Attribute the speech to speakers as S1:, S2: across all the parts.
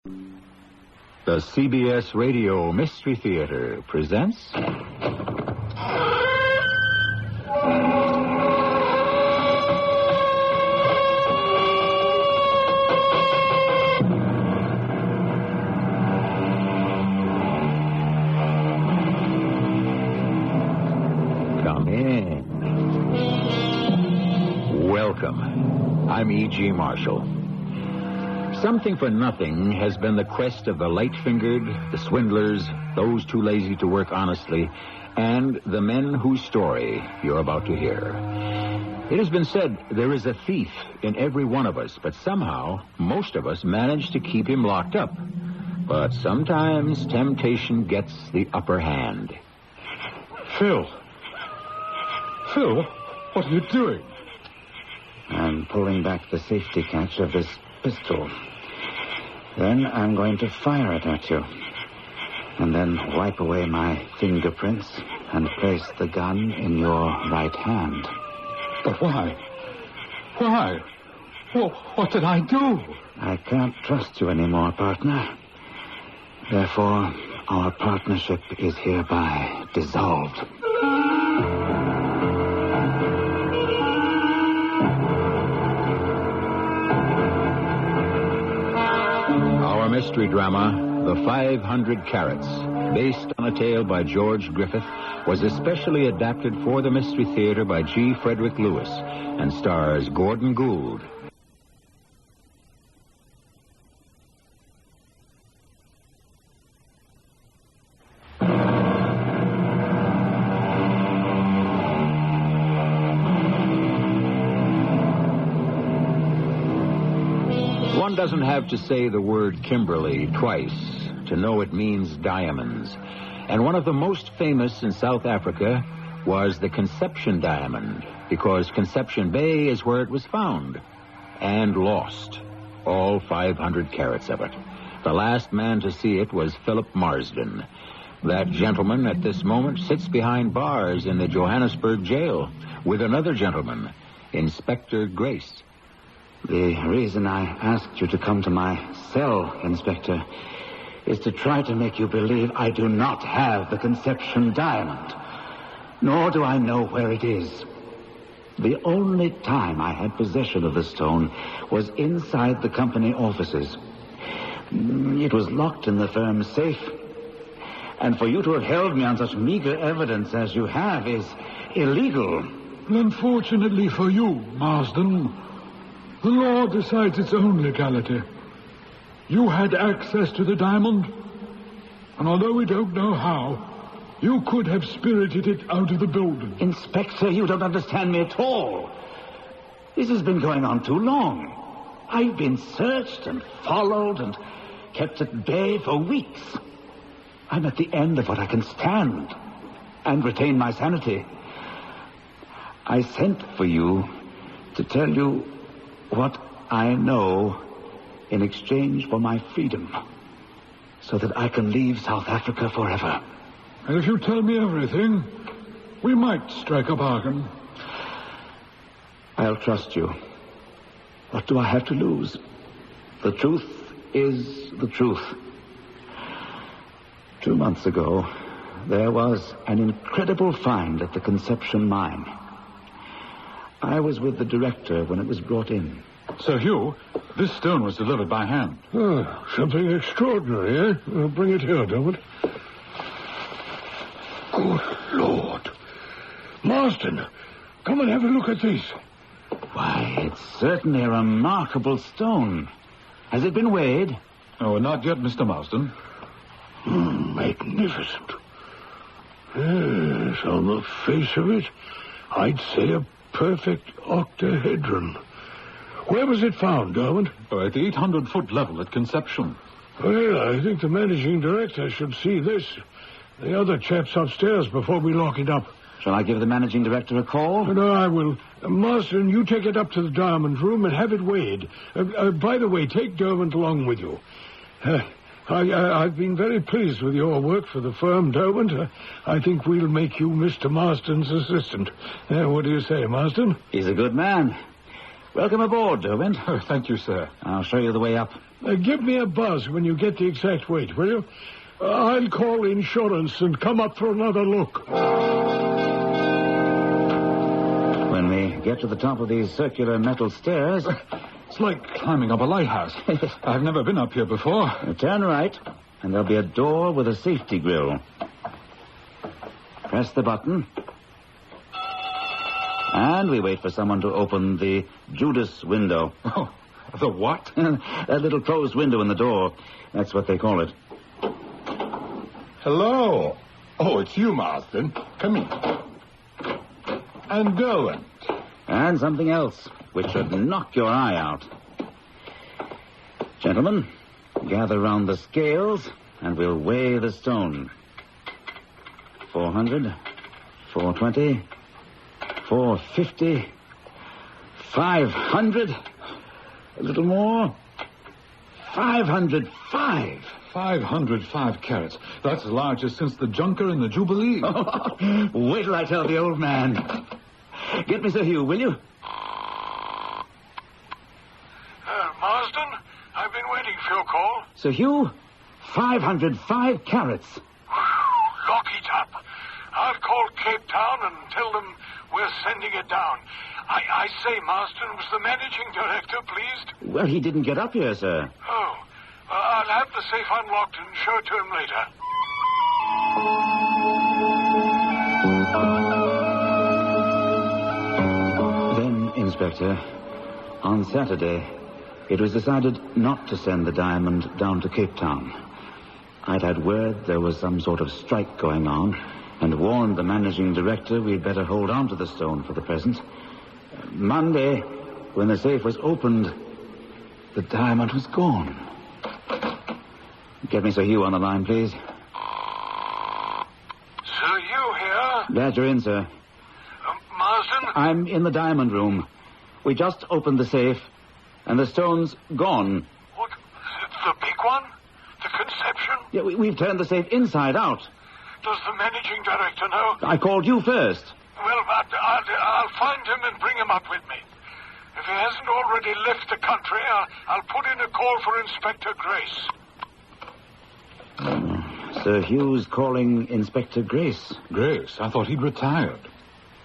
S1: The CBS Radio Mystery Theater presents... Come in. Welcome. I'm E.G. Marshall. Something for nothing has been the quest of the light-fingered, the swindlers, those too lazy to work honestly, and the men whose story you're about to hear. It has been said there is a thief in every one of us, but somehow most of us manage to keep him locked up. But sometimes temptation gets the upper hand.
S2: Phil, what are you doing?
S3: I'm pulling back the safety catch of this pistol. Then I'm going to fire it at you. And then wipe away my fingerprints and place the gun in your right hand.
S2: But why? Why? What did I do?
S3: I can't trust you anymore, partner. Therefore, our partnership is hereby dissolved.
S1: Our mystery drama, The 500 Carats, based on a tale by George Griffith, was especially adapted for the Mystery Theater by G. Frederick Lewis and stars Gordon Gould. One doesn't have to say the word Kimberly twice to know it means diamonds. And one of the most famous in South Africa was the Conception diamond, because Conception Bay is where it was found and lost, all 500 carats of it. The last man to see it was Philip Marsden. That gentleman at this moment sits behind bars in the Johannesburg jail with another gentleman, Inspector Grace.
S3: The reason I asked you to come to my cell, Inspector, is to try to make you believe I do not have the Conception diamond, nor do I know where it is. The only time I had possession of the stone was inside the company offices. It was locked in the firm's safe, and for you to have held me on such meager evidence as you have is illegal.
S2: Unfortunately for you, Marsden, the law decides its own legality. You had access to the diamond, and although we don't know how, you could have spirited it out of the building.
S3: Inspector, you don't understand me at all. This has been going on too long. I've been searched and followed and kept at bay for weeks. I'm at the end of what I can stand and retain my sanity. I sent for you to tell you what I know in exchange for my freedom, so that I can leave South Africa forever.
S2: And if you tell me everything, we might strike a bargain.
S3: I'll trust you. What do I have to lose? The truth is the truth. 2 months ago, there was an incredible find at the Conception mine. I was with the director when it was brought in.
S2: Sir Hugh, this stone was delivered by hand.
S4: Oh, something extraordinary, eh? Well, bring it here, Dermot. Good Lord. Marsden, come and have a look at this.
S3: Why, it's certainly a remarkable stone. Has it been weighed?
S2: Oh, not yet, Mr. Marsden.
S4: Magnificent. Yes, on the face of it, I'd say a perfect octahedron. Where was it found, Dermot?
S2: At the 800-foot level at Conception.
S4: Well, I think the managing director should see this. The other chap's upstairs before we lock it up.
S3: Shall I give the managing director a call?
S4: No, I will. Marsden, you take it up to the diamond room and have it weighed. By the way, take Dermot along with you. I've been very pleased with your work for the firm, Derwent. I think we'll make you Mr. Marsden's assistant. What do you say, Marsden?
S3: He's a good man. Welcome aboard, Derwent.
S2: Oh, thank you, sir.
S3: I'll show you the way up.
S4: Give me a buzz when you get the exact weight, will you? I'll call insurance and come up for another look.
S3: When we get to the top of these circular metal stairs...
S2: It's like climbing up a lighthouse. I've never been up here before.
S3: Turn right, and there'll be a door with a safety grill. Press the button. And we wait for someone to open the Judas window.
S2: Oh, the what?
S3: That little closed window in the door. That's what they call it.
S5: Hello. Oh, it's you, Marsden. Come in. And Derwent.
S3: And something else, which should knock your eye out. Gentlemen, gather round the scales, and we'll weigh the stone. 400, 420, 450, 500, a little more, 505.
S2: 505 carats. That's the largest since the Junker and the Jubilee.
S3: Wait till I tell the old man. Get me Sir Hugh, will you?
S4: Marsden, I've been waiting for your call.
S3: Sir Hugh, 505 carats.
S4: Lock it up. I'll call Cape Town and tell them we're sending it down. I say, Marsden, was the managing director pleased?
S3: Well, he didn't get up here, sir.
S4: Oh, I'll have the safe unlocked and show it to him later.
S3: Then, Inspector, on Saturday, it was decided not to send the diamond down to Cape Town. I'd had word there was some sort of strike going on and warned the managing director we'd better hold on to the stone for the present. Monday, when the safe was opened, the diamond was gone. Get me Sir Hugh on the line, please.
S4: Sir Hugh here?
S3: Glad you're in, sir.
S4: Marsden?
S3: I'm in the diamond room. We just opened the safe, and the stone's gone.
S4: What? The big one? The conception?
S3: Yeah, we've turned the safe inside out.
S4: Does the managing director know?
S3: I called you first.
S4: Well, I'll find him and bring him up with me. If he hasn't already left the country, I'll put in a call for Inspector Grace.
S3: Sir Hugh's calling Inspector Grace.
S2: Grace? I thought he'd retired.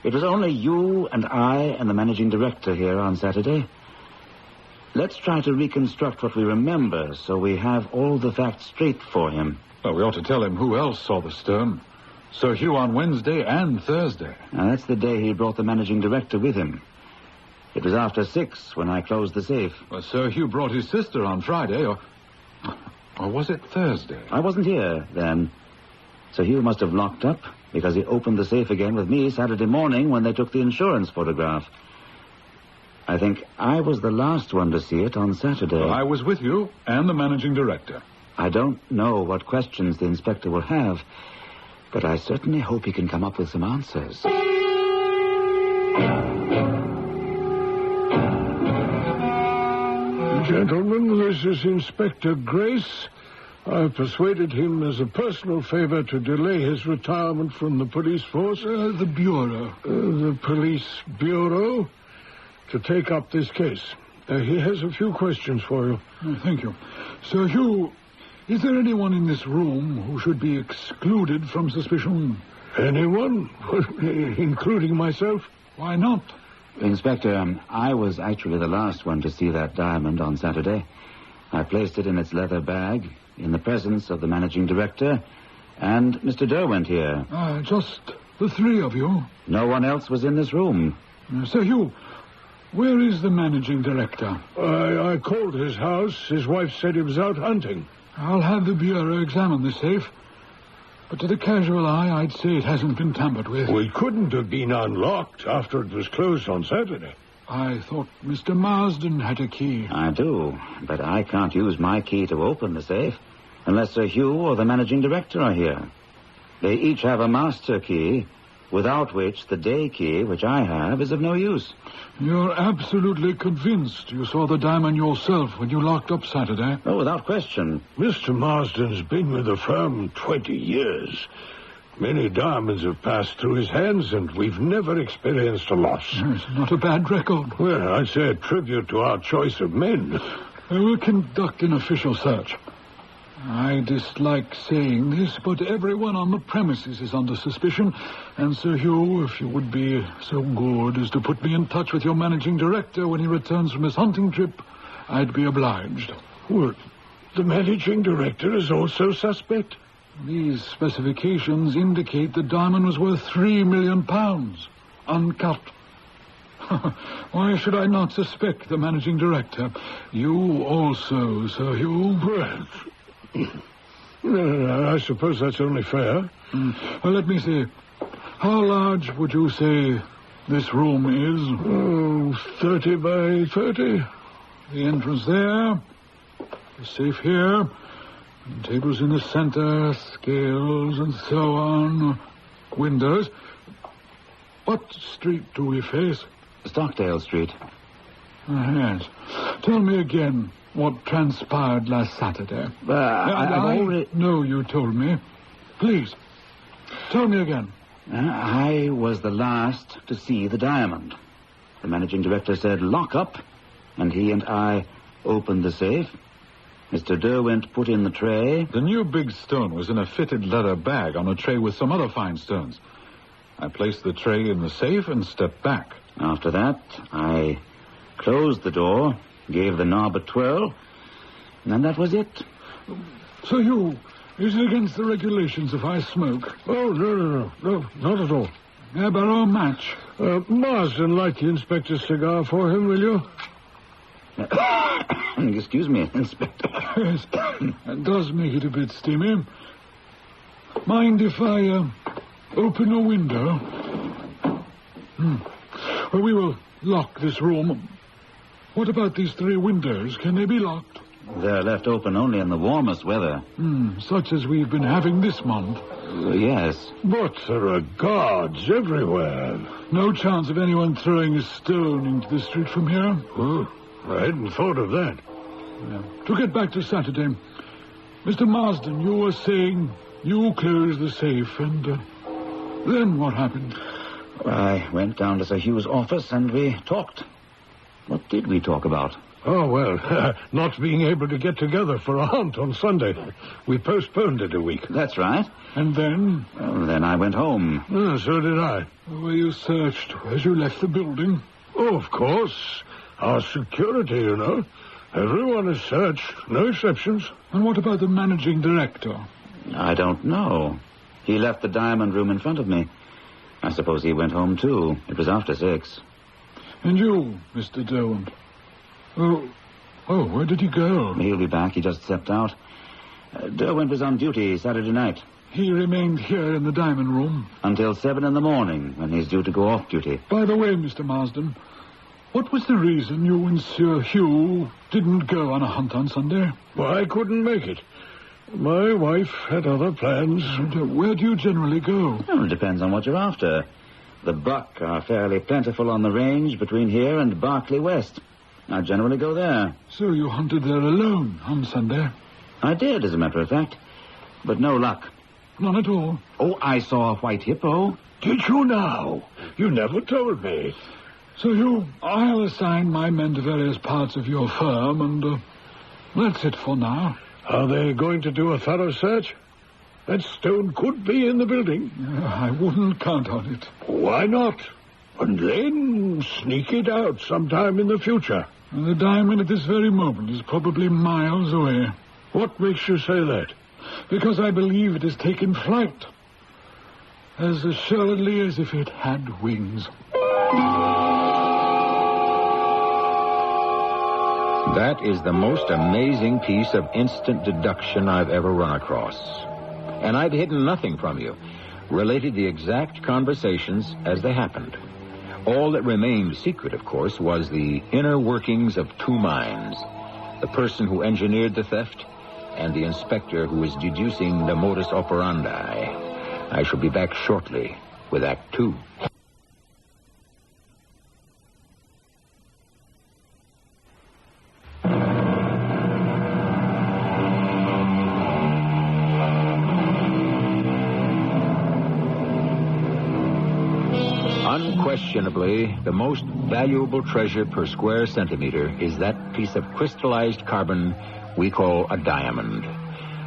S3: It was only you and I and the managing director here on Saturday. Let's try to reconstruct what we remember so we have all the facts straight for him.
S2: Well, we ought to tell him who else saw the stone. Sir Hugh on Wednesday and Thursday.
S3: Now, that's the day he brought the managing director with him. It was after 6 when I closed the safe.
S2: Well, Sir Hugh brought his sister on Friday, or was it Thursday?
S3: I wasn't here then. Sir Hugh must have locked up because he opened the safe again with me Saturday morning when they took the insurance photograph. I think I was the last one to see it on Saturday.
S2: Well, I was with you and the managing director.
S3: I don't know what questions the inspector will have, but I certainly hope he can come up with some answers.
S4: Gentlemen, this is Inspector Grace. I've persuaded him as a personal favor to delay his retirement from the police force.
S2: The Bureau.
S4: The police bureau to take up this case. He has a few questions for you.
S2: Thank you. Sir Hugh, is there anyone in this room who should be excluded from suspicion?
S4: Anyone? Including myself?
S2: Why not?
S3: Inspector, I was actually the last one to see that diamond on Saturday. I placed it in its leather bag in the presence of the managing director and Mr. Derwent here.
S2: Just the three of you?
S3: No one else was in this room.
S2: Sir Hugh, where is the managing director?
S4: I called his house. His wife said he was out hunting.
S2: I'll have the Bureau examine the safe. But to the casual eye, I'd say it hasn't been tampered with.
S4: Well, it couldn't have been unlocked after it was closed on Saturday.
S2: I thought Mr. Marsden had a key.
S3: I do, but I can't use my key to open the safe unless Sir Hugh or the managing director are here. They each have a master key, without which the day key, which I have, is of no use.
S2: You're absolutely convinced you saw the diamond yourself when you locked up Saturday?
S3: Oh, without question.
S4: Mr. Marsden's been with the firm 20 years. Many diamonds have passed through his hands, and we've never experienced a loss.
S2: It's not a bad record.
S4: Well, I'd say a tribute to our choice of men.
S2: I will conduct an official search. I dislike saying this, but everyone on the premises is under suspicion. And Sir Hugh, if you would be so good as to put me in touch with your managing director when he returns from his hunting trip, I'd be obliged.
S4: Well, the managing director is also suspect.
S2: These specifications indicate the diamond was worth £3 million, uncut. Why should I not suspect the managing director? You also, Sir Hugh.
S4: Well, I suppose that's only fair.
S2: Well, let me see. How large would you say this room is?
S4: 30 by 30.
S2: The entrance there, the safe here, tables in the center, scales, and so on. Windows. What street do we face?
S3: Stockdale Street.
S2: Yes. Tell me again what transpired last Saturday.
S3: I
S2: know you told me. Please, tell me again.
S3: I was the last to see the diamond. The managing director said, "Lock up," and he and I opened the safe. Mr. Derwent put in the tray.
S6: The new big stone was in a fitted leather bag on a tray with some other fine stones. I placed the tray in the safe and stepped back.
S3: After that, I closed the door, gave the knob a twirl, and that was it.
S2: So is it against the regulations if I smoke?
S4: Oh, no, not at all.
S2: I borrow a match.
S4: Marsden, light the inspector's cigar for him, will you?
S3: Excuse me, Inspector.
S2: Yes, that does make it a bit steamy. Mind if I open a window? Well, we will lock this room. What about these 3 windows? Can they be locked?
S3: They're left open only in the warmest weather.
S2: Such as we've been having this month.
S3: Yes.
S4: But there are guards everywhere.
S2: No chance of anyone throwing a stone into the street from here?
S4: I hadn't thought of that.
S2: To get back to Saturday, Mr. Marsden, you were saying you closed the safe, and then what happened?
S3: I went down to Sir Hugh's office and we talked. What did we talk about?
S4: Oh, well, not being able to get together for a hunt on Sunday. We postponed it a week.
S3: That's right.
S2: And then?
S3: Well, then I went home.
S4: So did I.
S2: Were you searched as you left the building?
S4: Oh, of course. Our security, you know. Everyone is searched. No exceptions.
S2: And what about the managing director?
S3: I don't know. He left the diamond room in front of me. I suppose he went home, too. It was after 6.
S2: And you, Mr. Derwent? Oh, where did he go?
S3: He'll be back. He just stepped out. Derwent was on duty Saturday night.
S2: He remained here in the diamond room?
S3: Until 7 in the morning, when he's due to go off duty.
S2: By the way, Mr. Marsden, what was the reason you and Sir Hugh didn't go on a hunt on Sunday?
S4: Well, I couldn't make it. My wife had other plans.
S2: And, where do you generally go?
S3: Well, it depends on what you're after. The buck are fairly plentiful on the range between here and Berkeley West. I generally go there.
S2: So you hunted there alone on Sunday?
S3: I did, as a matter of fact. But no luck.
S2: None at all?
S3: Oh, I saw a white hippo.
S4: Did you now? You never told me.
S2: So I'll assign my men to various parts of your firm, and that's it for now.
S4: Are they going to do a thorough search? That stone could be in the building.
S2: I wouldn't count on it.
S4: Why not? And then sneak it out sometime in the future.
S2: And the diamond at this very moment is probably miles away.
S4: What makes you say that?
S2: Because I believe it has taken flight. As assuredly as if it had wings.
S1: That is the most amazing piece of instant deduction I've ever run across. And I'd hidden nothing from you. Related the exact conversations as they happened. All that remained secret, of course, was the inner workings of 2 minds. The person who engineered the theft and the inspector who was deducing the modus operandi. I shall be back shortly with Act 2. Unquestionably, the most valuable treasure per square centimeter is that piece of crystallized carbon we call a diamond.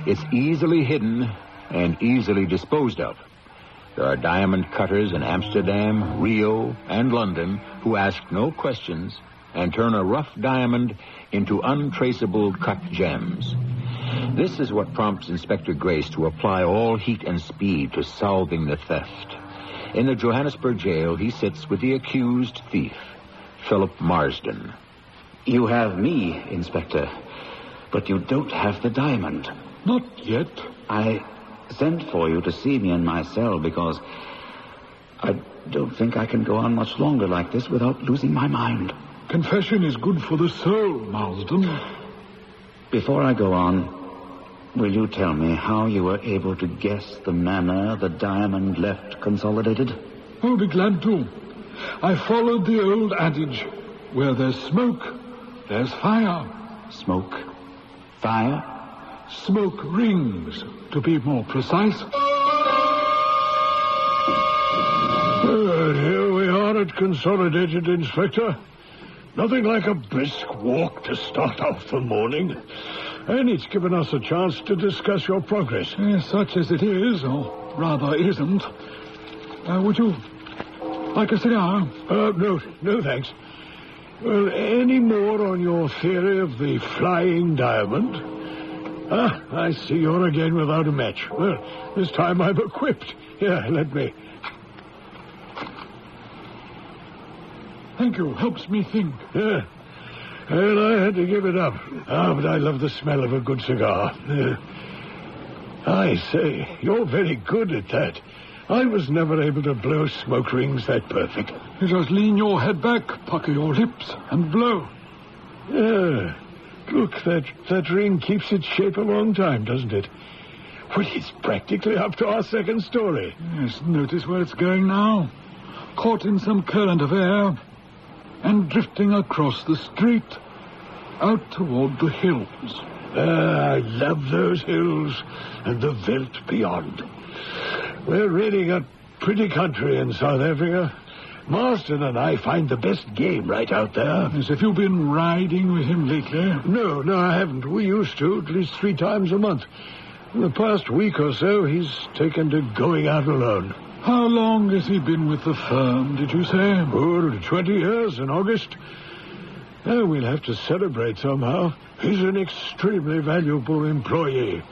S1: It's easily hidden and easily disposed of. There are diamond cutters in Amsterdam, Rio, and London who ask no questions and turn a rough diamond into untraceable cut gems. This is what prompts Inspector Grace to apply all heat and speed to solving the theft. In the Johannesburg jail, he sits with the accused thief, Philip Marsden.
S3: You have me, Inspector, but you don't have the diamond.
S2: Not yet.
S3: I sent for you to see me in my cell because I don't think I can go on much longer like this without losing my mind.
S2: Confession is good for the soul, Marsden.
S3: Before I go on, will you tell me how you were able to guess the manner the diamond left consolidated?
S2: I'll be glad to. I followed the old adage, where there's smoke, there's fire.
S3: Smoke? Fire?
S2: Smoke rings, to be more precise.
S4: Here we are at Consolidated, Inspector. Nothing like a brisk walk to start off the morning. And it's given us a chance to discuss your progress.
S2: Such as it is, or rather isn't. Would you like a cigar?
S4: No, thanks. Well, any more on your theory of the flying diamond? I see you're again without a match. Well, this time I'm equipped. Here, let me.
S2: Thank you. Helps me think.
S4: Yeah. Well, I had to give it up. But I love the smell of a good cigar. I say, you're very good at that. I was never able to blow smoke rings that perfect.
S2: You just lean your head back, pucker your lips, and blow.
S4: Yeah. Look, that ring keeps its shape a long time, doesn't it? Well, it's practically up to our second story.
S2: Yes, notice where it's going now. Caught in some current of air and drifting across the street out toward the hills.
S4: I love those hills and the veldt beyond. We're really got pretty country in South Africa. Marsden and I find the best game right out there.
S2: Yes, have you been riding with him lately?
S4: No, I haven't. We used to, at least 3 times a month. In the past week or so, he's taken to going out alone.
S2: How long has he been with the firm, did you say?
S4: 20 years in August. We'll have to celebrate somehow. He's an extremely valuable employee.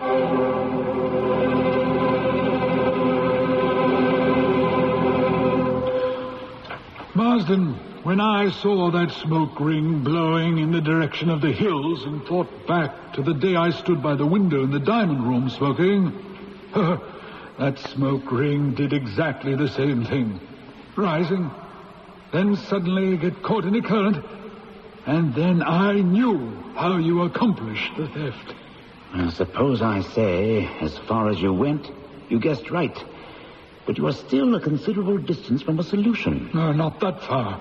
S2: Marsden, when I saw that smoke ring blowing in the direction of the hills and thought back to the day I stood by the window in the diamond room smoking, that smoke ring did exactly the same thing. Rising, then suddenly get caught in a current, and then I knew how you accomplished the theft.
S3: Well, suppose I say, as far as you went, you guessed right. But you are still a considerable distance from a solution.
S2: No, not that far.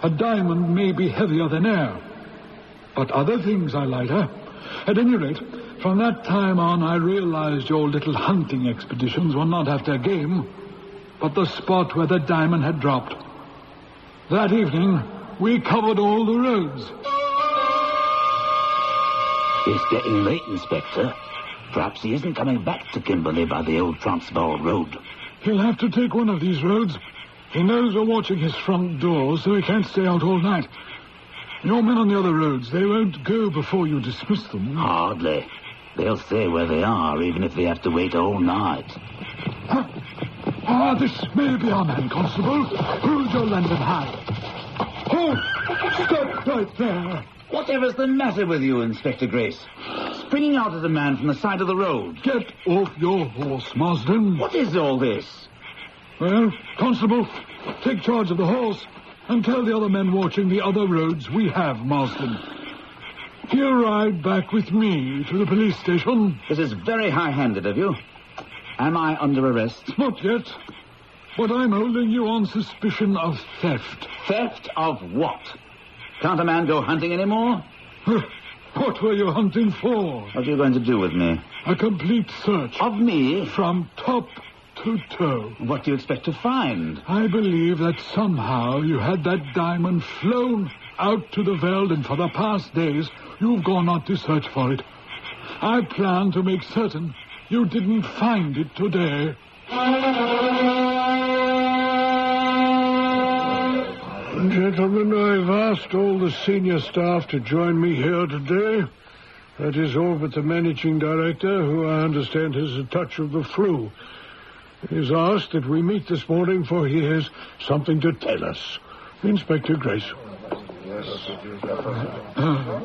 S2: A diamond may be heavier than air, but other things are lighter. At any rate, from that time on, I realized your little hunting expeditions were not after game, but the spot where the diamond had dropped. That evening, we covered all the roads.
S3: It's getting late, Inspector. Perhaps he isn't coming back to Kimberley by the old Transvaal road.
S2: He'll have to take one of these roads. He knows we're watching his front door, so he can't stay out all night. Your men on the other roads, they won't go before you dismiss them.
S3: Hardly. They'll stay where they are, even if they have to wait all night.
S2: This may be our man, Constable. Hold your London high. Halt! Stop right there.
S3: Whatever's the matter with you, Inspector Grace? Springing out at a man from the side of the road.
S2: Get off your horse, Marsden.
S3: What is all this?
S2: Well, Constable, take charge of the horse and tell the other men watching the other roads we have, Marsden. He'll ride back with me to the police station.
S3: This is very high-handed of you. Am I under arrest?
S2: Not yet, but I'm holding you on suspicion of theft.
S3: Theft of what? Can't a man go hunting anymore?
S2: What were you hunting for?
S3: What are you going to do with me?
S2: A complete search.
S3: Of me?
S2: From top Couteau.
S3: What do you expect to find?
S2: I believe that somehow you had that diamond flown out to the veld, and for the past days you've gone out to search for it. I plan to make certain you didn't find it today.
S4: Gentlemen, I've asked all the senior staff to join me here today. That is all but the managing director, who I understand has a touch of the flu. He's asked that we meet this morning, for he has something to tell us. Inspector Grace.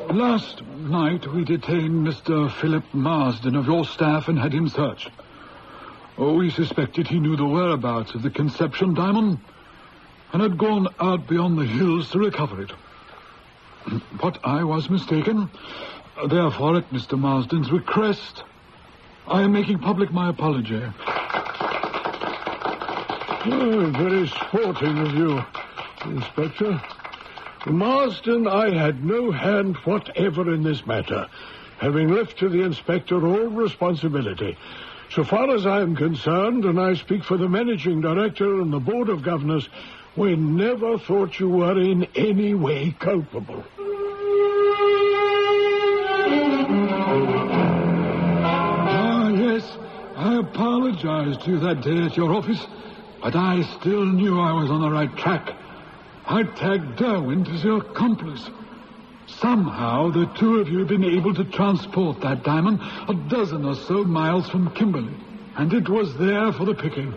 S2: Last night we detained Mr. Philip Marsden of your staff and had him searched. We suspected he knew the whereabouts of the Conception diamond and had gone out beyond the hills to recover it. But I was mistaken. Therefore, at Mr. Marsden's request, I am making public my apology.
S4: Oh, very sporting of you, Inspector. Marsden, I had no hand whatever in this matter, having left to the inspector all responsibility. So far as I am concerned, and I speak for the managing director and the board of governors, we never thought you were in any way culpable.
S2: Yes, I apologized to you that day at your office, but I still knew I was on the right track. I tagged Derwent as your accomplice. Somehow the two of you have been able to transport that diamond a dozen or so miles from Kimberley, and it was there for the picking.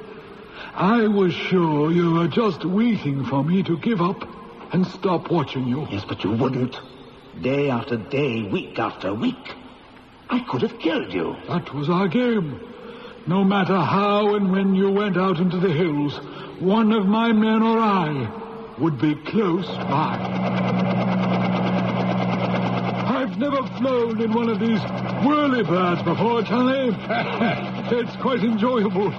S2: I was sure you were just waiting for me to give up and stop watching you.
S3: Yes, but you wouldn't. Day after day, week after week. I could have killed you.
S2: That was our game. No matter how and when you went out into the hills, one of my men or I would be close by. I've never flown in one of these whirlybirds before, Charlie. It's quite enjoyable.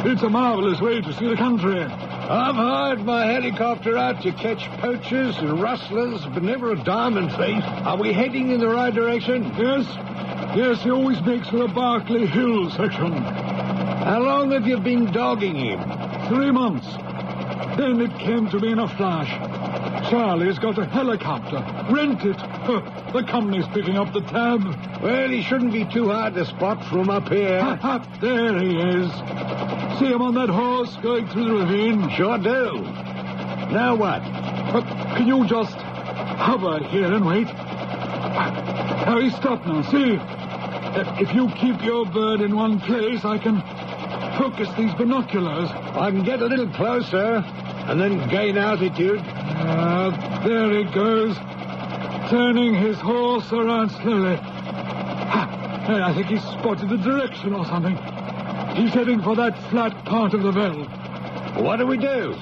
S2: It's a marvelous way to see the country.
S4: I've hired my helicopter out to catch poachers and rustlers, but never a diamond thief. Are we heading in the right direction?
S2: Yes, he always makes for the Berkeley Hill section.
S4: How long have you been dogging him?
S2: 3 months. Then it came to me in a flash. Charlie's got a helicopter. Rent it. The company's picking up the tab.
S4: Well, he shouldn't be too hard to spot from up here.
S2: There he is. See him on that horse going through the ravine?
S4: Sure do. Now what?
S2: Can you just hover here and wait? Now, he stopped now. See? If you keep your bird in one place, I can focus these binoculars.
S4: I can get a little closer and then gain altitude.
S2: There he goes, turning his horse around slowly. I think he's spotted the direction or something. He's heading for that flat part of the veld.
S4: What do we do?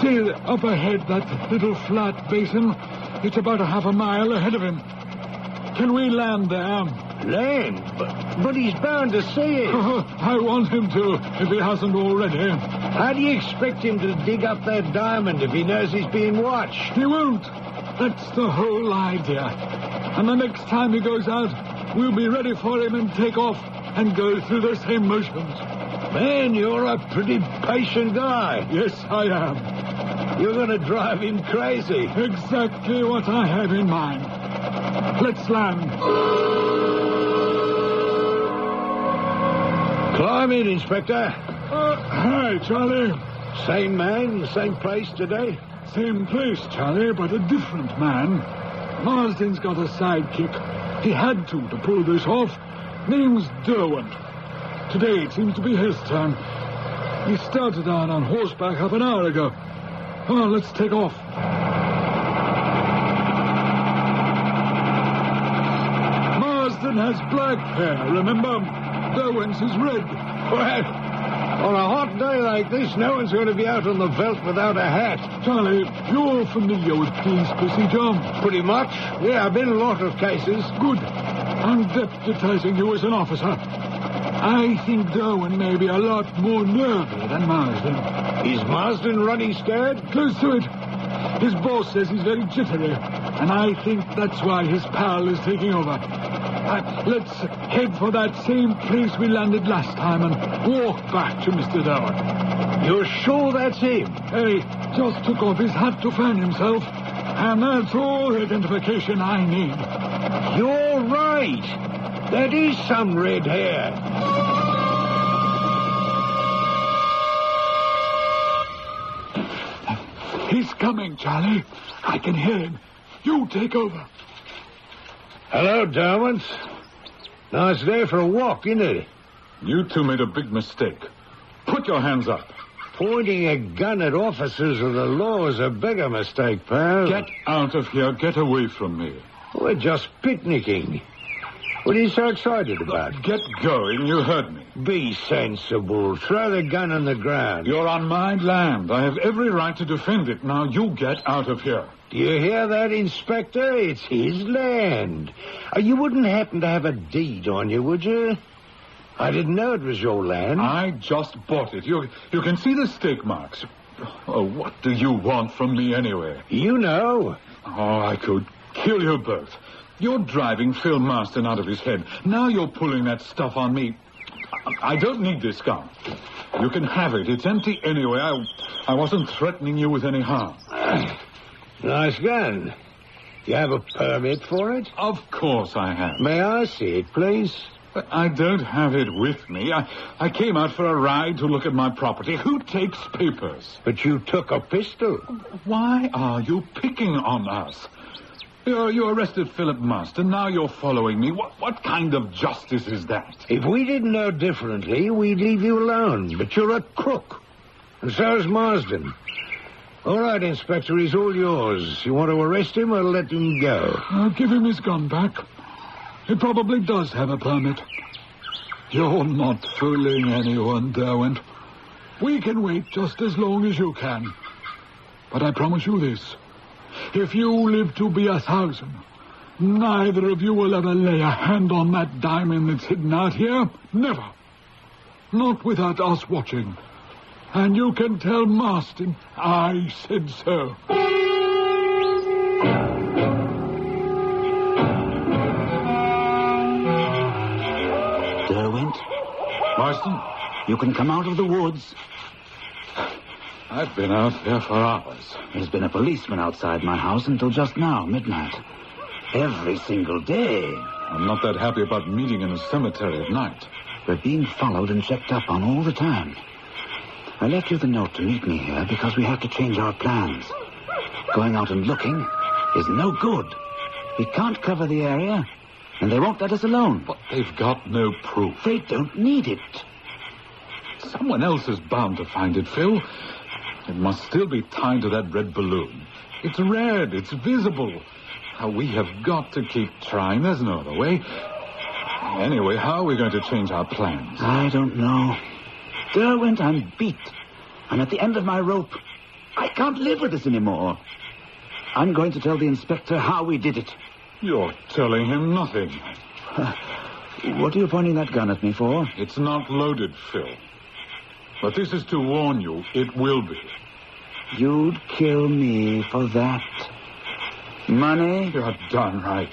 S2: See, up ahead, that little flat basin. It's about a half a mile ahead of him. Can we land there?
S4: Land? But he's bound to see it.
S2: I want him to, if he hasn't already.
S4: How do you expect him to dig up that diamond if he knows he's being watched?
S2: He won't. That's the whole idea. And the next time he goes out, we'll be ready for him and take off and go through the same motions.
S4: Man, you're a pretty patient guy.
S2: Yes, I am.
S4: You're going to drive him crazy.
S2: Exactly what I have in mind. Let's land.
S4: Climb in, Inspector.
S2: Hi, Charlie.
S4: Same man, same place today?
S2: Same place, Charlie, but a different man. Marsden's got a sidekick. He had to pull this off. Name's Derwent. Today it seems to be his turn. He started out on horseback half an hour ago. Oh, let's take off. Marsden has black hair, remember? Derwent's is red.
S4: Well, on a hot day like this, no one's going to be out on the veldt without a hat.
S2: Charlie, you're familiar with police procedure?
S4: Pretty much. Yeah, I've been in a lot of cases.
S2: Good. I'm deputizing you as an officer. I think Derwent may be a lot more nervy than Marsden.
S4: Is Marsden running scared?
S2: Close to it. His boss says he's very jittery, and I think that's why his pal is taking over. Let's head for that same place we landed last time and walk back to Mr. Darwin.
S4: You're sure that's him?
S2: He just took off his hat to fan himself, and that's all identification I need.
S4: You're right. That is some red hair.
S2: He's coming, Charlie. I can hear him. You take over.
S4: Hello, Derwent. Nice day for a walk, isn't it?
S6: You two made a big mistake. Put your hands up.
S4: Pointing a gun at officers of the law is a bigger mistake, pal.
S6: Get out of here. Get away from me.
S4: We're just picnicking. What are you so excited about?
S6: Get going. You heard me.
S4: Be sensible. Throw the gun on the ground.
S6: You're on my land. I have every right to defend it. Now you get out of here.
S4: Do you hear that, Inspector? It's his land. You wouldn't happen to have a deed on you, would you? I didn't know it was your land.
S6: I just bought it. You can see the stake marks. Oh, what do you want from me anyway?
S4: You know.
S6: Oh, I could kill you both. You're driving Phil Marston out of his head. Now you're pulling that stuff on me. I don't need this gun. You can have it. It's empty anyway. I wasn't threatening you with any harm.
S4: Nice gun. You have a permit for it?
S6: Of course I have.
S4: May I see it, please?
S6: But I don't have it with me. I came out for a ride to look at my property. Who takes papers?
S4: But you took a pistol.
S6: Why are you picking on us? You arrested Philip Marston. Now you're following me. What kind of justice is that?
S4: If we didn't know differently, we'd leave you alone. But you're a crook. And so's Marsden. All right, Inspector, he's all yours. You want to arrest him or let him go?
S2: I'll give him his gun back. He probably does have a permit. You're not fooling anyone, Derwent. We can wait just as long as you can. But I promise you this. If you live to be 1,000, neither of you will ever lay a hand on that diamond that's hidden out here. Never. Not without us watching. And you can tell Marston I said so.
S3: Derwent?
S6: Marston?
S3: You can come out of the woods.
S6: I've been out there for hours.
S3: There's been a policeman outside my house until just now, midnight. Every single day.
S6: I'm not that happy about meeting in a cemetery at night.
S3: We're being followed and checked up on all the time. I left you the note to meet me here because we have to change our plans. Going out and looking is no good. We can't cover the area, and they won't let us alone.
S6: But they've got no proof.
S3: They don't need it.
S6: Someone else is bound to find it, Phil. It must still be tied to that red balloon. It's red. It's visible. We have got to keep trying. There's no other way. Anyway, how are we going to change our plans?
S3: I don't know. Derwent, I'm beat. I'm at the end of my rope. I can't live with this anymore. I'm going to tell the inspector how we did it.
S6: You're telling him nothing.
S3: What are you pointing that gun at me for?
S6: It's not loaded, Phil. But this is to warn you, it will be.
S3: You'd kill me for that. Money?
S6: You're darn right.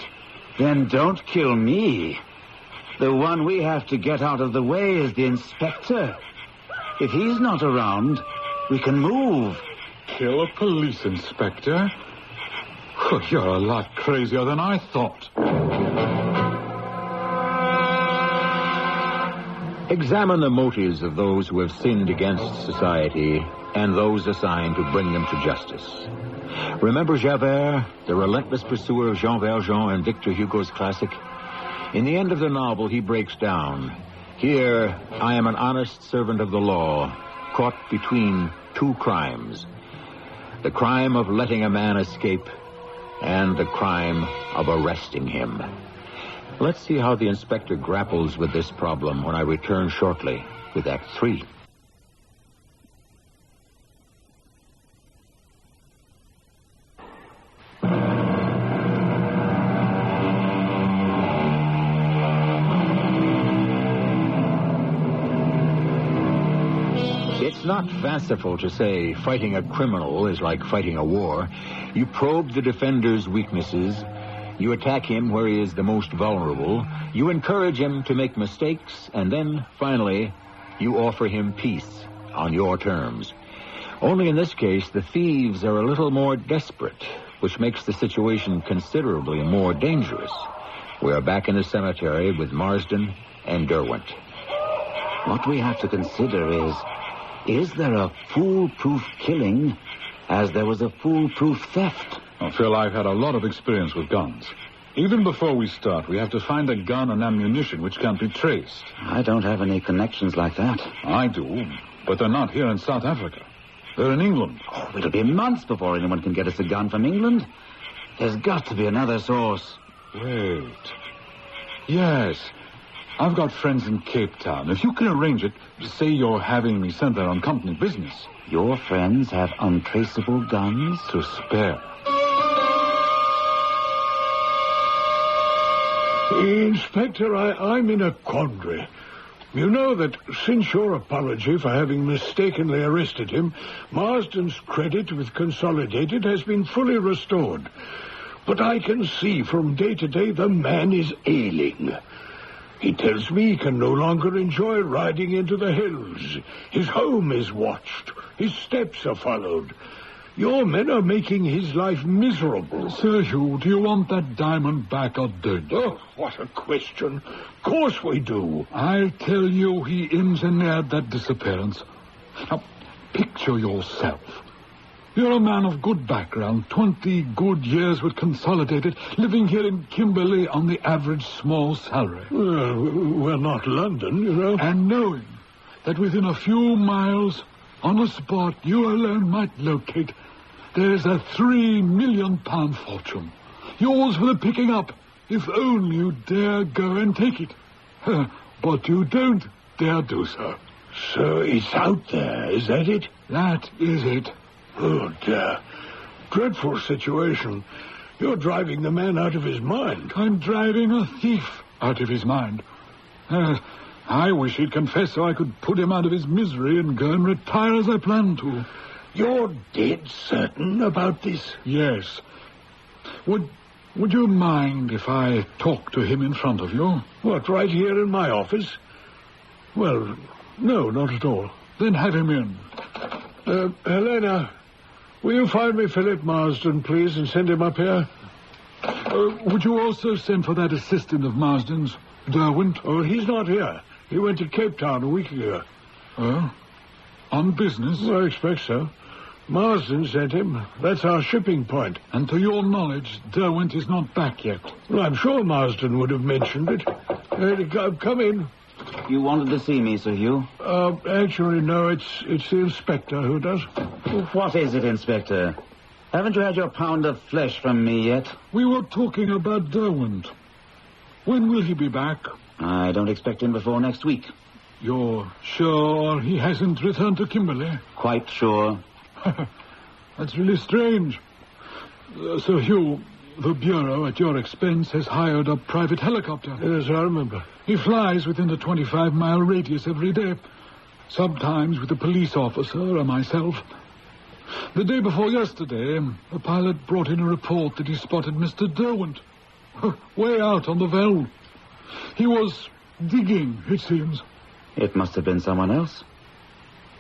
S3: Then don't kill me. The one we have to get out of the way is the inspector. If he's not around, we can move.
S6: Kill a police inspector? Oh, you're a lot crazier than I thought.
S1: Examine the motives of those who have sinned against society and those assigned to bring them to justice. Remember Javert, the relentless pursuer of Jean Valjean in Victor Hugo's classic? In the end of the novel, he breaks down. Here, I am an honest servant of the law, caught between two crimes. The crime of letting a man escape and the crime of arresting him. Let's see how the inspector grapples with this problem when I return shortly with Act 3. It's not fanciful to say fighting a criminal is like fighting a war. You probe the defender's weaknesses, You attack him where he is the most vulnerable. You encourage him to make mistakes. And then, finally, you offer him peace on your terms. Only in this case, the thieves are a little more desperate, which makes the situation considerably more dangerous. We are back in the cemetery with Marsden and Derwent.
S3: What we have to consider is there a foolproof killing as there was a foolproof theft?
S6: Well, Phil, I've had a lot of experience with guns. Even before we start, we have to find a gun and ammunition which can't be traced.
S3: I don't have any connections like that.
S6: I do, but they're not here in South Africa. They're in England.
S3: Oh, it'll be months before anyone can get us a gun from England. There's got to be another source.
S6: Wait. Yes. I've got friends in Cape Town. If you can arrange it, say you're having me sent there on company business.
S3: Your friends have untraceable guns?
S6: To spare.
S4: Inspector, I'm in a quandary. You know that since your apology for having mistakenly arrested him, Marsden's credit with Consolidated has been fully restored. But I can see from day to day the man is ailing. He tells me he can no longer enjoy riding into the hills. His home is watched. His steps are followed. Your men are making his life miserable.
S2: Sir Hugh, do you want that diamond back or don't you?
S4: Oh, what a question. Of course we do.
S2: I tell you, he engineered that disappearance. Now, picture yourself. You're a man of good background, 20 good years with Consolidated, living here in Kimberley on the average small salary.
S4: Well, we're not London, you know.
S2: And knowing that within a few miles, on a spot you alone might locate, there's a £3 million fortune. Yours for the picking up, if only you dare go and take it. But you don't dare do so.
S4: So it's out there, is that it?
S2: That is it.
S4: Oh, dear. Dreadful situation. You're driving the man out of his mind.
S2: I'm driving a thief out of his mind. I wish he'd confess so I could put him out of his misery and go and retire as I planned to.
S4: You're dead certain about this?
S2: Yes. Would you mind if I talked to him in front of you?
S4: What, right here in my office? Well, no, not at all.
S2: Then have him in.
S4: Helena, will you find me Philip Marsden, please, and send him up here?
S2: Would you also send for that assistant of Marsden's, Derwent?
S4: Oh, he's not here. He went to Cape Town a week ago.
S2: Oh? On business?
S4: Well, I expect so. Marsden sent him. That's our shipping point.
S2: And to your knowledge, Derwent is not back yet.
S4: Well, I'm sure Marsden would have mentioned it. Come in.
S3: You wanted to see me, Sir Hugh?
S4: Actually, no, it's the inspector who does.
S3: What is it, Inspector? Haven't you had your pound of flesh from me yet?
S2: We were talking about Derwent. When will he be back?
S3: I don't expect him before next week.
S2: You're sure he hasn't returned to Kimberley?
S3: Quite sure.
S2: That's really strange. Sir Hugh, the Bureau, at your expense, has hired a private helicopter.
S4: Yes, I remember.
S2: He flies within a 25-mile radius every day, sometimes with a police officer or myself. The day before yesterday, the pilot brought in a report that he spotted Mr. Derwent, way out on the Veld. He was digging, it seems.
S3: It must have been someone else.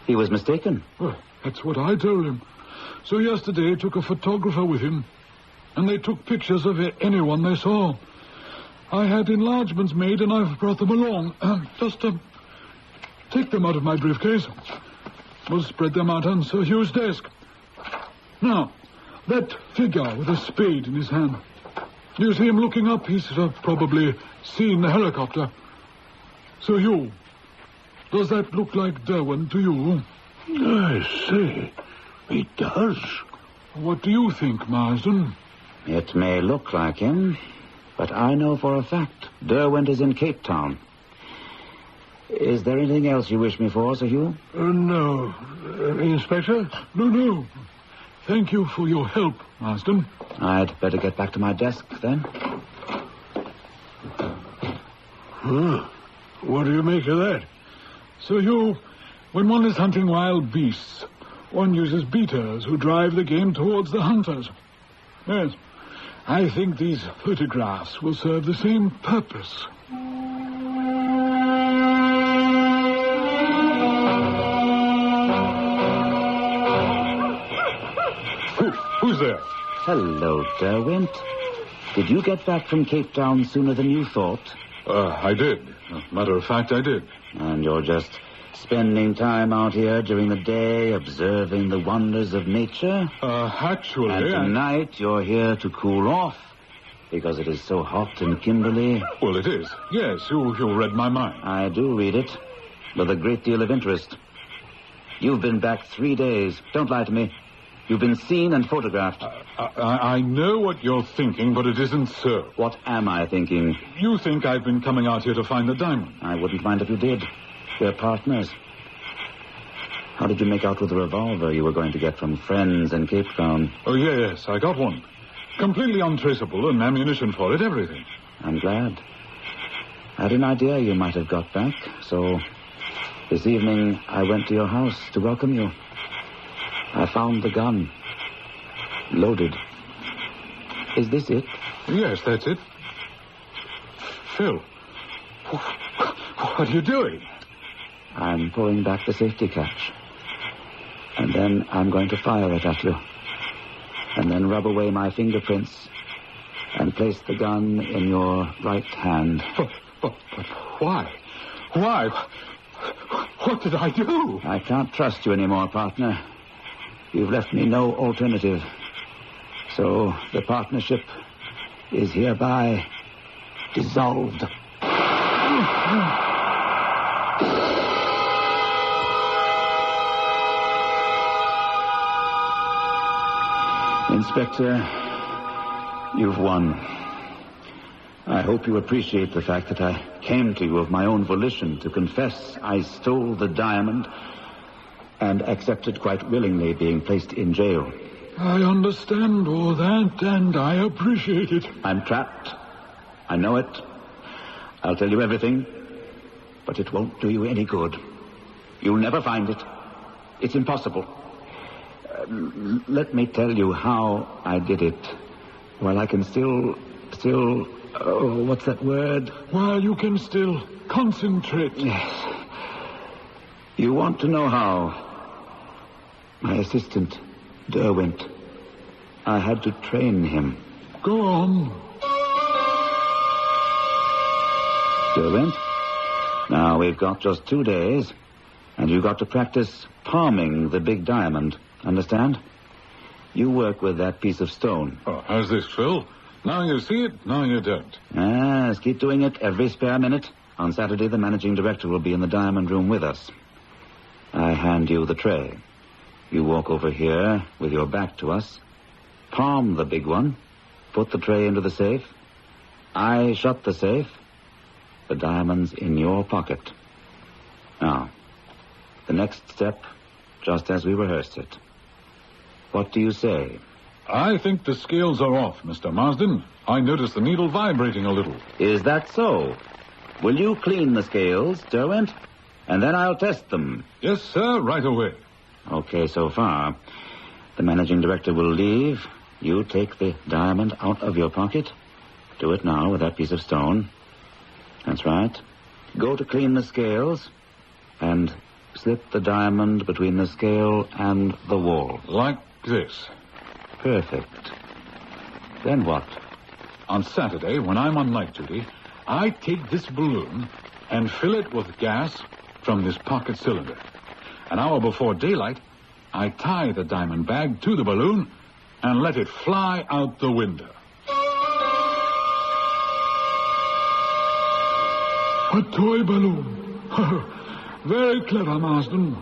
S3: He was mistaken.
S2: Well, that's what I told him. So yesterday he took a photographer with him, and they took pictures of anyone they saw. I had enlargements made, and I've brought them along. Just take them out of my briefcase. We'll spread them out on Sir Hugh's desk. Now, that figure with a spade in his hand. You see him looking up? He's probably seen the helicopter. Sir Hugh, does that look like Derwent to you?
S4: I see. It does.
S2: What do you think, Marsden?
S3: It may look like him, but I know for a fact Derwent is in Cape Town. Is there anything else you wish me for, Sir Hugh?
S4: No. Inspector?
S2: No. Thank you for your help, Marsden.
S3: I'd better get back to my desk, then.
S4: What do you make of that?
S2: Sir Hugh, when one is hunting wild beasts, one uses beaters who drive the game towards the hunters. Yes. I think these photographs will serve the same purpose.
S6: Who's there?
S3: Hello, Derwent. Did you get back from Cape Town sooner than you thought?
S6: I did. Matter of fact, I did.
S3: And you're just spending time out here during the day, observing the wonders of nature?
S6: Actually...
S3: And tonight you're here to cool off, because it is so hot in Kimberley.
S6: Well, it is. Yes, you read my mind.
S3: I do read it, with a great deal of interest. You've been back 3 days. Don't lie to me. You've been seen and photographed.
S6: I know what you're thinking, but it isn't so.
S3: What am I thinking?
S6: You think I've been coming out here to find the diamond.
S3: I wouldn't mind if you did. We're partners. How did you make out with the revolver you were going to get from friends in Cape Town?
S6: Oh, yes, I got one. Completely untraceable, and ammunition for it, everything.
S3: I'm glad. I had an idea you might have got back, so this evening I went to your house to welcome you. I found the gun. Loaded. Is this it?
S6: Yes, that's it. Phil, what are you doing?
S3: I'm pulling back the safety catch. And then I'm going to fire it at you. And then rub away my fingerprints and place the gun in your right hand.
S6: But why? Why? What did I do?
S3: I can't trust you anymore, partner. You've left me no alternative. So the partnership is hereby dissolved. Inspector, you've won. I hope you appreciate the fact that I came to you of my own volition to confess I stole the diamond and accepted quite willingly being placed in jail.
S2: I understand all that, and I appreciate it.
S3: I'm trapped. I know it. I'll tell you everything, but it won't do you any good. You'll never find it. It's impossible. Let me tell you how I did it. While I can still, what's that word?
S2: While you can still concentrate.
S3: Yes. You want to know how? My assistant, Derwent. I had to train him.
S2: Go on.
S3: Derwent? Now, we've got just 2 days, and you've got to practice palming the big diamond. Understand? You work with that piece of stone.
S6: Oh, how's this, Phil? Now you see it, now you don't.
S3: Yes, keep doing it every spare minute. On Saturday, the managing director will be in the diamond room with us. I hand you the tray. You walk over here with your back to us, palm the big one, put the tray into the safe. I shut the safe. The diamond's in your pocket. Now, the next step, just as we rehearsed it. What do you say?
S6: I think the scales are off, Mr. Marsden. I noticed the needle vibrating a little.
S3: Is that so? Will you clean the scales, Derwent? And then I'll test them.
S6: Yes, sir, right away.
S3: Okay, so far. The managing director will leave. You take the diamond out of your pocket. Do it now with that piece of stone. That's right. Go to clean the scales and slip the diamond between the scale and the wall.
S6: Like this.
S3: Perfect. Then what?
S6: On Saturday, when I'm on night duty, I take this balloon and fill it with gas from this pocket cylinder. An hour before daylight, I tie the diamond bag to the balloon and let it fly out the window.
S2: A toy balloon. Very clever, Marsden.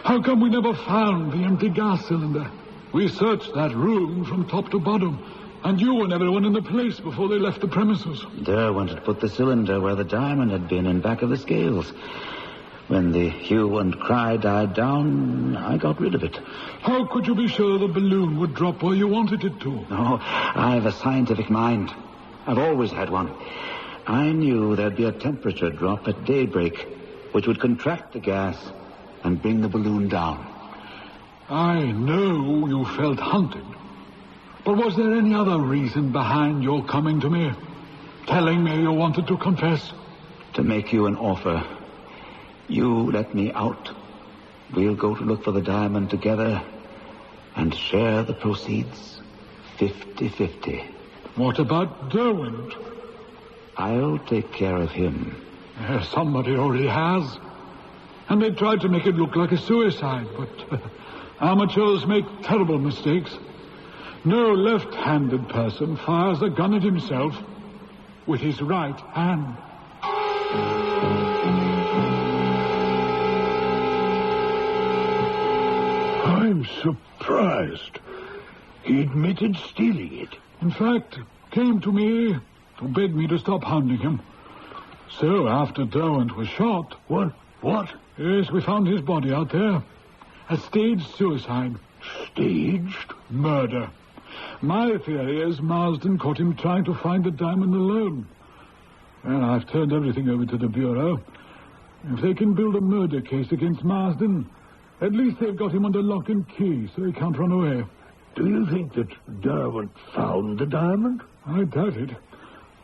S2: How come we never found the empty gas cylinder? We searched that room from top to bottom, and you and everyone in the place before they left the premises.
S3: Derwent had put the cylinder where the diamond had been in back of the scales. When the hue and cry died down, I got rid of it.
S2: How could you be sure the balloon would drop where you wanted it to?
S3: Oh, I have a scientific mind. I've always had one. I knew there'd be a temperature drop at daybreak, which would contract the gas and bring the balloon down.
S2: I know you felt hunted. But was there any other reason behind your coming to me? Telling me you wanted to confess?
S3: To make you an offer. You let me out. We'll go to look for the diamond together and share the proceeds 50-50.
S2: What about Derwent?
S3: I'll take care of him.
S2: Somebody already has. And they tried to make it look like a suicide, but amateurs make terrible mistakes. No left-handed person fires a gun at himself with his right hand.
S4: I'm surprised. He admitted stealing it.
S2: In fact, came to me to beg me to stop hounding him. So, after Derwent was shot...
S4: What?
S2: Yes, we found his body out there. A staged suicide.
S4: Staged?
S2: Murder. My theory is Marsden caught him trying to find the diamond alone. Well, I've turned everything over to the Bureau. If they can build a murder case against Marsden, at least they've got him under lock and key, so he can't run away.
S4: Do you think that Derwent found the diamond?
S2: I doubt it.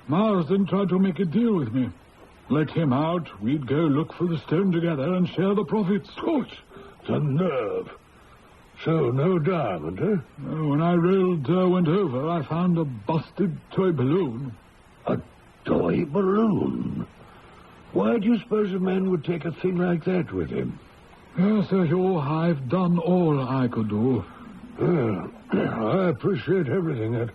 S2: Marsden tried to make a deal with me. Let him out, we'd go look for the stone together and share the profits.
S4: Oh, the nerve. So, no diamond, eh?
S2: When I rolled Derwent over, I found a busted toy balloon.
S4: A toy balloon? Why do you suppose a man would take a thing like that with him?
S2: Sir Hugh, I've done all I could do.
S4: Well, I appreciate everything.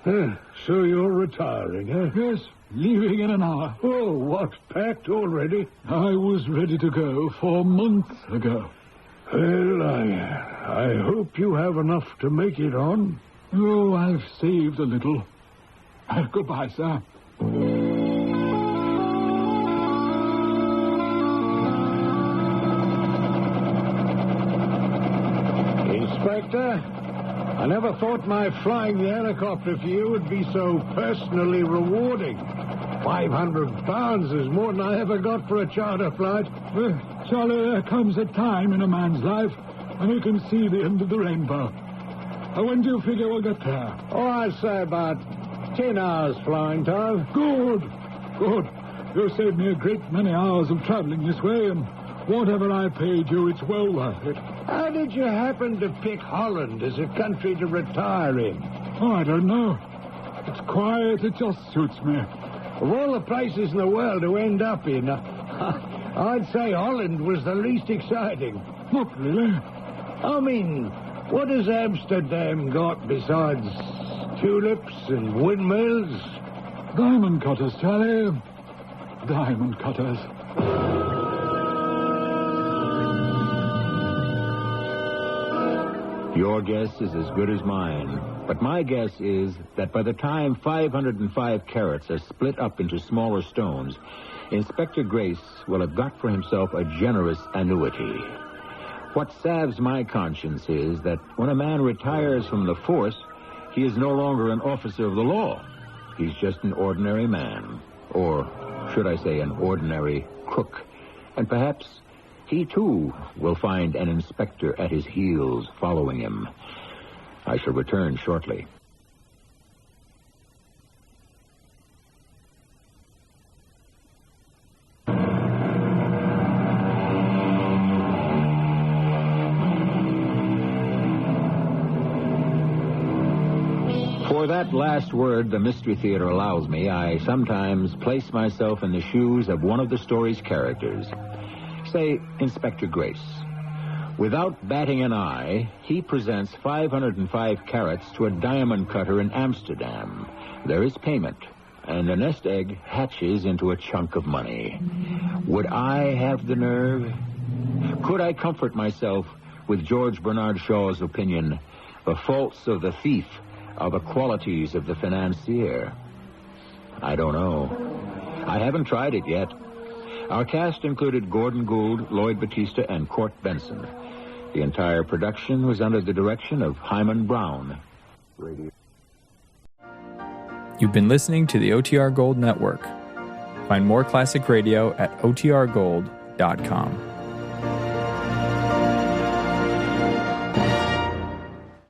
S4: So you're retiring, eh?
S2: Yes, leaving in an hour.
S4: Oh, what, packed already?
S2: I was ready to go 4 months ago.
S4: Well, I hope you have enough to make it on.
S2: Oh, I've saved a little. Goodbye, sir.
S4: Inspector, I never thought my flying the helicopter for you would be so personally rewarding. £500 is more than I ever got for a charter flight.
S2: Well, Charlie, there comes a time in a man's life when you can see the end of the rainbow. When do you figure we'll get there?
S4: Oh, I'd say about 10 hours flying time.
S2: Good. You saved me a great many hours of traveling this way, and whatever I paid you, it's well worth it.
S4: How did you happen to pick Holland as a country to retire in?
S2: Oh, I don't know. It's quiet, it just suits me.
S4: Of all the places in the world to end up in, I'd say Holland was the least exciting.
S2: Not really.
S4: I mean, what has Amsterdam got besides tulips and windmills?
S2: Diamond cutters, Charlie. Diamond cutters.
S1: Your guess is as good as mine. But my guess is that by the time 505 carats are split up into smaller stones, Inspector Grace will have got for himself a generous annuity. What salves my conscience is that when a man retires from the force, he is no longer an officer of the law. He's just an ordinary man. Or, should I say, an ordinary crook. And perhaps he, too, will find an inspector at his heels following him. I shall return shortly. For that last word the Mystery Theater allows me, I sometimes place myself in the shoes of one of the story's characters. Say, Inspector Grace. Without batting an eye, he presents 505 carats to a diamond cutter in Amsterdam. There is payment, and the nest egg hatches into a chunk of money. Would I have the nerve? Could I comfort myself with George Bernard Shaw's opinion, the faults of the thief are the qualities of the financier? I don't know. I haven't tried it yet. Our cast included Gordon Gould, Lloyd Battista, and Court Benson. The entire production was under the direction of Hyman Brown.
S7: You've been listening to the OTR Gold Network. Find more classic radio at otrgold.com.